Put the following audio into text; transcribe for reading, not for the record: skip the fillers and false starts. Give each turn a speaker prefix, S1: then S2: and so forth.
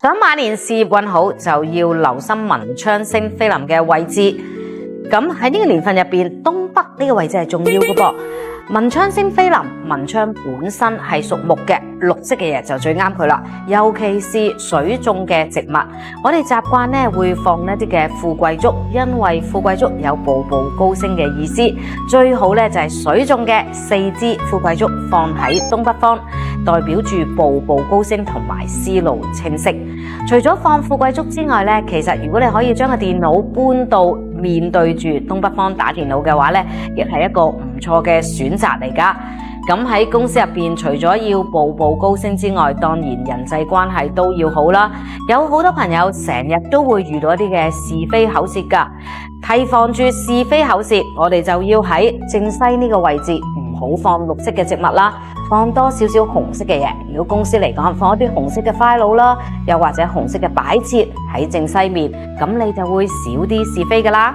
S1: 想馬年事業運好，就要留心文昌星飛臨嘅位置。咁喺呢個年份入邊，東北呢個位置係重要嘅噃。文昌星飛臨，文昌本身係屬木嘅，綠色嘅嘢就最啱佢啦。尤其是水種嘅植物，我哋習慣咧會放一啲嘅富貴竹，因為富貴竹有步步高升嘅意思。最好咧就係水種嘅4支富貴竹放喺東北方，代表住步步高升同埋思路清晰。除咗放富貴竹之外咧，其實如果你可以將個電腦搬到面對住東北方打電腦嘅話咧，亦係一個唔錯嘅選擇嚟㗎。咁喺公司入邊，除咗要步步高升之外，當然人際關係都要好啦。有好多朋友成日都會遇到一啲嘅是非口舌㗎，提防住是非口舌，我哋就要喺正西呢個位置唔好放綠色嘅植物啦，放多少少紅色嘅嘢。如果公司嚟講，放一啲紅色嘅 file 啦，又或者紅色嘅擺設喺正西面，咁你就會少啲是非㗎啦。